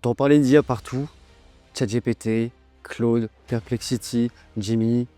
T'entends parler d'IA partout, ChatGPT, Claude, Perplexity, Gemini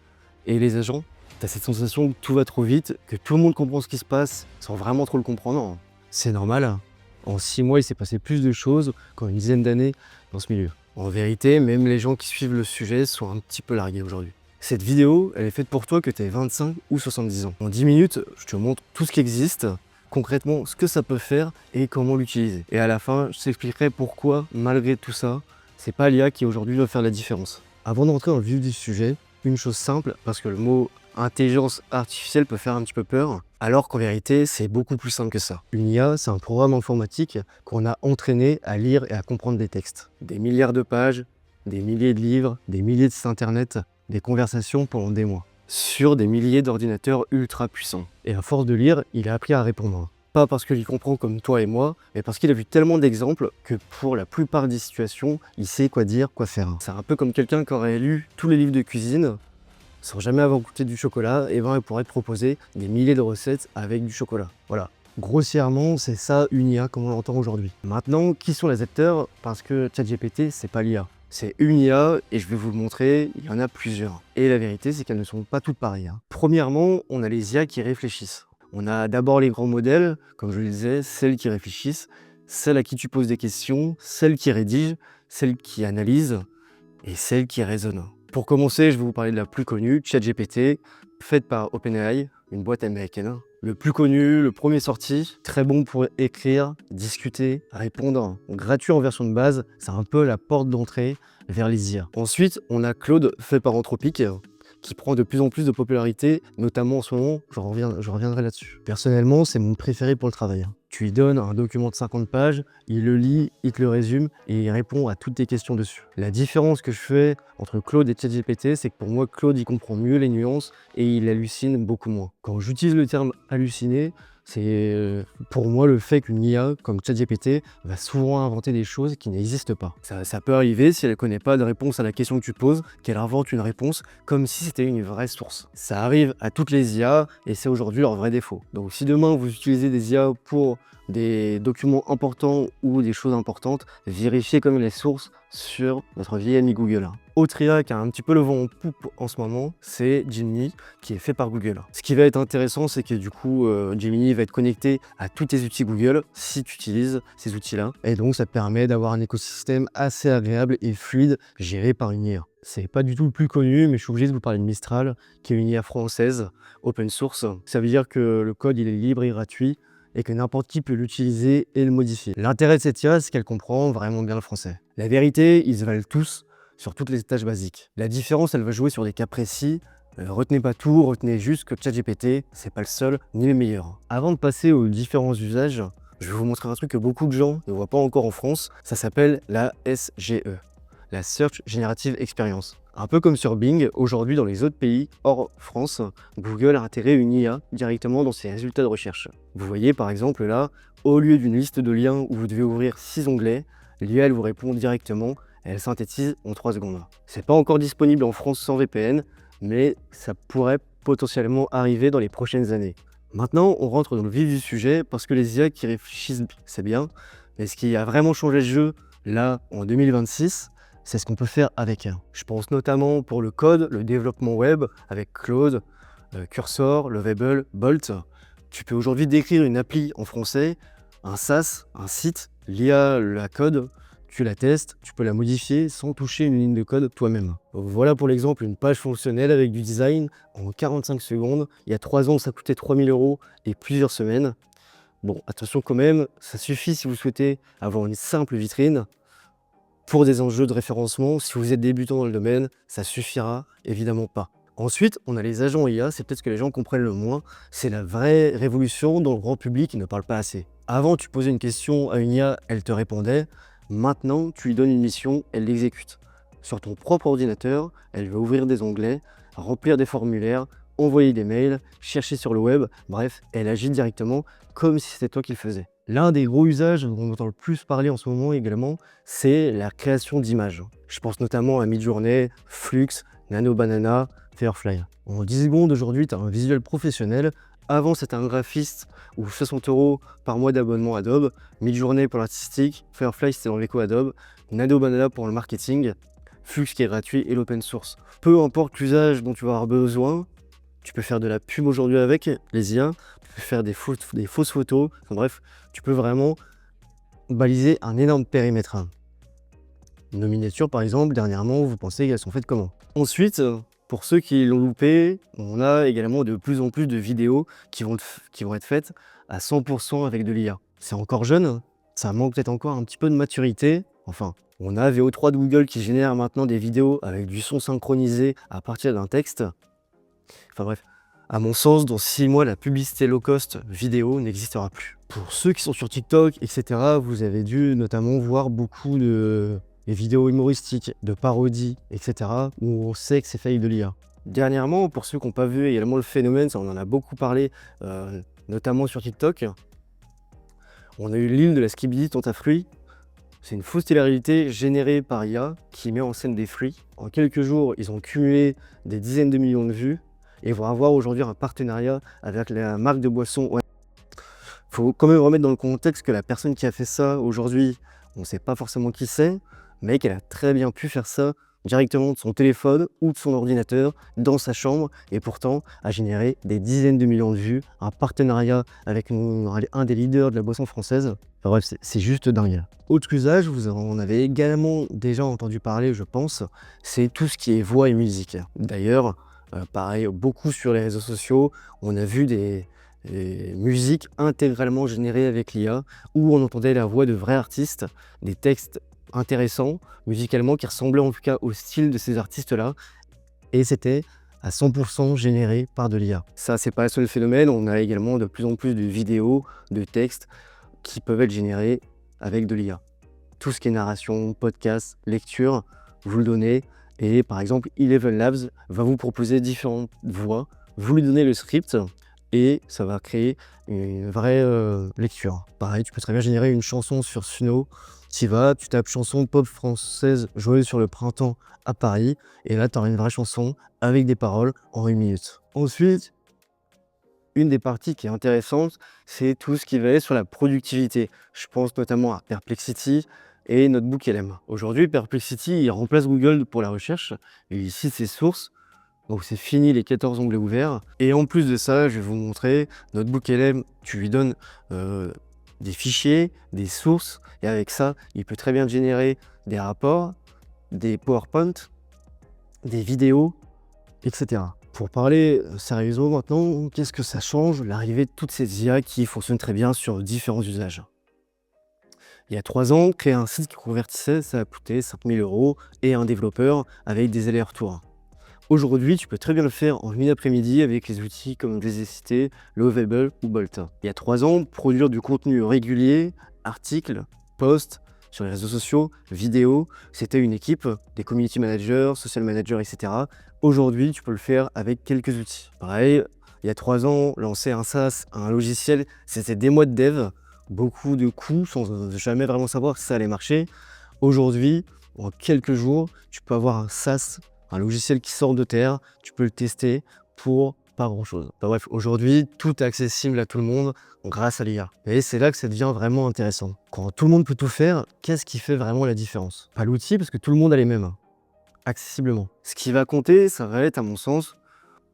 et les agents. T'as cette sensation que tout va trop vite, que tout le monde comprend ce qui se passe sans vraiment trop le comprendre. C'est normal. En 6 mois, il s'est passé plus de choses qu'en une dizaine d'années dans ce milieu. En vérité, même les gens qui suivent le sujet sont un petit peu largués aujourd'hui. Cette vidéo, elle est faite pour toi que tu aies 25 ou 70 ans. En 10 minutes, je te montre tout ce qui existe, concrètement ce que ça peut faire et comment l'utiliser. Et à la fin, je t'expliquerai pourquoi, malgré tout ça, c'est pas l'IA qui aujourd'hui va faire la différence. Avant d'entrer dans le vif du sujet, une chose simple, parce que le mot intelligence artificielle peut faire un petit peu peur, alors qu'en vérité, c'est beaucoup plus simple que ça. Une IA, c'est un programme informatique qu'on a entraîné à lire et à comprendre des textes. Des milliards de pages, des milliers de livres, des milliers de sites internet, des conversations pendant des mois, sur des milliers d'ordinateurs ultra puissants. Et à force de lire, il a appris à répondre. Pas parce qu'il comprend comme toi et moi, mais parce qu'il a vu tellement d'exemples que pour la plupart des situations, il sait quoi dire, quoi faire. C'est un peu comme quelqu'un qui aurait lu tous les livres de cuisine, sans jamais avoir goûté du chocolat, et ben il pourrait te proposer des milliers de recettes avec du chocolat. Voilà. Grossièrement, c'est ça une IA comme on l'entend aujourd'hui. Maintenant, qui sont les acteurs? Parce que ChatGPT, c'est pas l'IA. C'est une IA et je vais vous le montrer, il y en a plusieurs. Et la vérité, c'est qu'elles ne sont pas toutes pareilles. Premièrement, on a les IA qui réfléchissent. On a d'abord les grands modèles, comme je le disais, celles qui réfléchissent, celles à qui tu poses des questions, celles qui rédigent, celles qui analysent et celles qui raisonnent. Pour commencer, je vais vous parler de la plus connue, ChatGPT, faite par OpenAI, une boîte américaine. Le plus connu, le premier sorti, très bon pour écrire, discuter, répondre. Gratuit en version de base, c'est un peu la porte d'entrée vers les IA. Ensuite, on a Claude, fait par Anthropic, qui prend de plus en plus de popularité, notamment en ce moment, je reviendrai là-dessus. Personnellement, c'est mon préféré pour le travail. Tu lui donnes un document de 50 pages, il le lit, il te le résume et il répond à toutes tes questions dessus. La différence que je fais entre Claude et ChatGPT, c'est que pour moi, Claude, il comprend mieux les nuances et il hallucine beaucoup moins. Quand j'utilise le terme halluciner, c'est pour moi le fait qu'une IA comme ChatGPT va souvent inventer des choses qui n'existent pas. Ça peut arriver si elle ne connaît pas de réponse à la question que tu poses, qu'elle invente une réponse comme si c'était une vraie source. Ça arrive à toutes les IA et c'est aujourd'hui leur vrai défaut. Donc si demain vous utilisez des IA pour des documents importants ou des choses importantes, vérifiez comme les sources sur notre vieil ami Google. Autre IA qui a un petit peu le vent en poupe en ce moment, c'est Gemini, qui est fait par Google. Ce qui va être intéressant, c'est que du coup, Gemini va être connecté à tous tes outils Google si tu utilises ces outils-là. Et donc, ça permet d'avoir un écosystème assez agréable et fluide géré par une IA. C'est pas du tout le plus connu, mais je suis obligé de vous parler de Mistral, qui est une IA française, open source. Ça veut dire que le code, il est libre et gratuit, et que n'importe qui peut l'utiliser et le modifier. L'intérêt de cette IA, c'est qu'elle comprend vraiment bien le français. La vérité, ils se valent tous sur toutes les tâches basiques. La différence, elle va jouer sur des cas précis. Retenez pas tout, retenez juste que ChatGPT, c'est pas le seul ni le meilleur. Avant de passer aux différents usages, je vais vous montrer un truc que beaucoup de gens ne voient pas encore en France. Ça s'appelle la SGE, la Search Generative Experience. Un peu comme sur Bing, aujourd'hui dans les autres pays hors France, Google a intégré une IA directement dans ses résultats de recherche. Vous voyez par exemple là, au lieu d'une liste de liens où vous devez ouvrir 6 onglets, l'IA elle vous répond directement, elle synthétise en 3 secondes. C'est pas encore disponible en France sans VPN, mais ça pourrait potentiellement arriver dans les prochaines années. Maintenant, on rentre dans le vif du sujet parce que les IA qui réfléchissent, c'est bien, mais ce qui a vraiment changé le jeu là en 2026, c'est ce qu'on peut faire avec elle. Je pense notamment pour le code, le développement web avec Claude, Cursor, Lovable, Bolt. Tu peux aujourd'hui décrire une appli en français, un SaaS, un site, l'IA la code, tu la testes, tu peux la modifier sans toucher une ligne de code toi-même. Voilà pour l'exemple une page fonctionnelle avec du design en 45 secondes. Il y a 3 ans, ça coûtait 3000 € et plusieurs semaines. Bon, attention quand même, ça suffit si vous souhaitez avoir une simple vitrine. Pour des enjeux de référencement, si vous êtes débutant dans le domaine, ça suffira évidemment pas. Ensuite, on a les agents IA, c'est peut-être ce que les gens comprennent le moins. C'est la vraie révolution dont le grand public ne parle pas assez. Avant, tu posais une question à une IA, elle te répondait. Maintenant, tu lui donnes une mission, elle l'exécute. Sur ton propre ordinateur, elle va ouvrir des onglets, remplir des formulaires, envoyer des mails, chercher sur le web, bref, elle agit directement comme si c'était toi qui le faisais. L'un des gros usages dont on entend le plus parler en ce moment également, c'est la création d'images. Je pense notamment à Midjourney, Flux, Nano Banana, Firefly. En 10 secondes aujourd'hui, tu as un visuel professionnel Avant, c'était un graphiste ou 60 € par mois d'abonnement Adobe, Midjourney pour l'artistique, Firefly c'était dans l'éco Adobe, Nano Banana pour le marketing, Flux qui est gratuit et l'open source. Peu importe l'usage dont tu vas avoir besoin, tu peux faire de la pub aujourd'hui avec les IA, tu peux faire des fausses photos, enfin bref, tu peux vraiment baliser un énorme périmètre. Nos miniatures par exemple, dernièrement, vous pensez qu'elles sont faites comment? Ensuite, pour ceux qui l'ont loupé, on a également de plus en plus de vidéos qui vont être faites à 100% avec de l'IA. C'est encore jeune, ça manque peut-être encore un petit peu de maturité. Enfin, on a VO3 de Google qui génère maintenant des vidéos avec du son synchronisé à partir d'un texte. Enfin bref, à mon sens, dans 6 mois, la publicité low cost vidéo n'existera plus. Pour ceux qui sont sur TikTok, etc., vous avez dû notamment voir beaucoup de vidéos humoristiques, de parodies, etc., où on sait que c'est fait avec de l'IA. Dernièrement, pour ceux qui n'ont pas vu également le phénomène, ça, on en a beaucoup parlé, notamment sur TikTok, on a eu l'île de la Skibidi Tontafruit. C'est une fausse télé-réalité générée par IA qui met en scène des fruits. En quelques jours, ils ont cumulé des dizaines de millions de vues et vont avoir aujourd'hui un partenariat avec la marque de boisson. Faut quand même remettre dans le contexte que la personne qui a fait ça aujourd'hui, on ne sait pas forcément qui c'est, mais qu'elle a très bien pu faire ça directement de son téléphone ou de son ordinateur dans sa chambre et pourtant a généré des dizaines de millions de vues, un partenariat avec un des leaders de la boisson française. Enfin bref, c'est juste dingue. Autre usage, vous en avez également déjà entendu parler, je pense, c'est tout ce qui est voix et musique. D'ailleurs, pareil, beaucoup sur les réseaux sociaux, on a vu des musiques intégralement générées avec l'IA, où on entendait la voix de vrais artistes, des textes intéressants musicalement qui ressemblaient en tout cas au style de ces artistes-là, et c'était à 100% généré par de l'IA. Ça, c'est pas le seul phénomène, on a également de plus en plus de vidéos, de textes qui peuvent être générés avec de l'IA. Tout ce qui est narration, podcast, lecture, vous le donnez, et par exemple, Eleven Labs va vous proposer différentes voix, vous lui donnez le script, et ça va créer une vraie lecture. Pareil, tu peux très bien générer une chanson sur Suno. Tu tapes chanson pop française jouée sur le printemps à Paris, et là tu auras une vraie chanson avec des paroles en 1 minute. Ensuite, une des parties qui est intéressante, c'est tout ce qui va être sur la productivité. Je pense notamment à Perplexity et NotebookLM. Aujourd'hui, Perplexity, il remplace Google pour la recherche, et il cite ses sources. Donc c'est fini les 14 onglets ouverts. Et en plus de ça, je vais vous montrer NotebookLM, tu lui donnes des fichiers, des sources, et avec ça, il peut très bien générer des rapports, des PowerPoint, des vidéos, etc. Pour parler sérieusement maintenant, qu'est-ce que ça change l'arrivée de toutes ces IA qui fonctionnent très bien sur différents usages? Il y a 3 ans, créer un site qui convertissait, ça a coûté 5 000 € et un développeur avec des allers-retours. Aujourd'hui, tu peux très bien le faire en une après-midi avec les outils comme je les ai cités, Lovable ou Bolt. Il y a 3 ans, produire du contenu régulier, articles, posts, sur les réseaux sociaux, vidéos, c'était une équipe, des community managers, social managers, etc. Aujourd'hui, tu peux le faire avec quelques outils. Pareil, il y a 3 ans, lancer un SaaS, un logiciel, c'était des mois de dev, beaucoup de coûts sans jamais vraiment savoir si ça allait marcher. Aujourd'hui, en quelques jours, tu peux avoir un SaaS, un logiciel qui sort de terre, tu peux le tester pour pas grand chose. Enfin bref, aujourd'hui, tout est accessible à tout le monde grâce à l'IA. Et c'est là que ça devient vraiment intéressant. Quand tout le monde peut tout faire, qu'est-ce qui fait vraiment la différence? Pas l'outil, parce que tout le monde a les mêmes, accessiblement. Ce qui va compter, ça va être, à mon sens,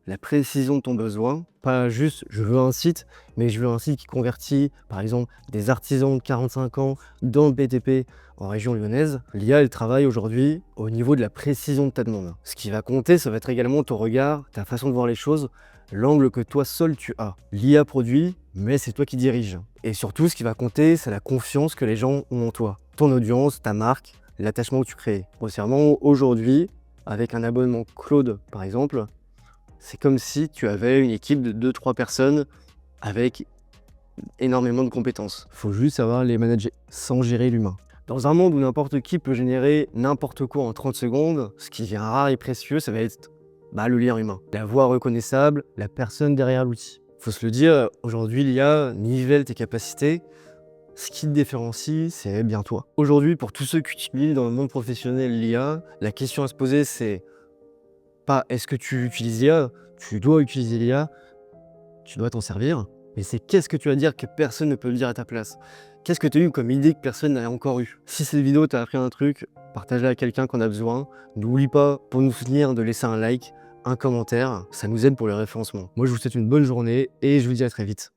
la précision de ton besoin. Pas juste, je veux un site, mais je veux un site qui convertit, par exemple, des artisans de 45 ans dans le BTP en région lyonnaise. L'IA, elle travaille aujourd'hui au niveau de la précision de ta demande. Ce qui va compter, ça va être également ton regard, ta façon de voir les choses, l'angle que toi seul tu as. L'IA produit, mais c'est toi qui dirige. Et surtout, ce qui va compter, c'est la confiance que les gens ont en toi. Ton audience, ta marque, l'attachement que tu crées. Grossièrement, aujourd'hui, avec un abonnement Claude, par exemple, c'est comme si tu avais une équipe de 2-3 personnes avec énormément de compétences. Il faut juste savoir les manager sans gérer l'humain. Dans un monde où n'importe qui peut générer n'importe quoi en 30 secondes, ce qui devient rare et précieux, ça va être le lien humain. La voix reconnaissable, la personne derrière l'outil. Il faut se le dire, aujourd'hui l'IA nivelle tes capacités. Ce qui te différencie, c'est bien toi. Aujourd'hui, pour tous ceux qui utilisent dans le monde professionnel l'IA, la question à se poser, c'est pas est-ce que tu utilises l'IA, tu dois utiliser l'IA, tu dois t'en servir, mais c'est qu'est-ce que tu vas dire que personne ne peut le dire à ta place? Qu'est-ce que tu as eu comme idée que personne n'a encore eu? Si cette vidéo t'a appris un truc, partage-la à quelqu'un qui en a besoin. N'oublie pas, pour nous soutenir, de laisser un like, un commentaire, ça nous aide pour le référencement. Moi, je vous souhaite une bonne journée et je vous dis à très vite.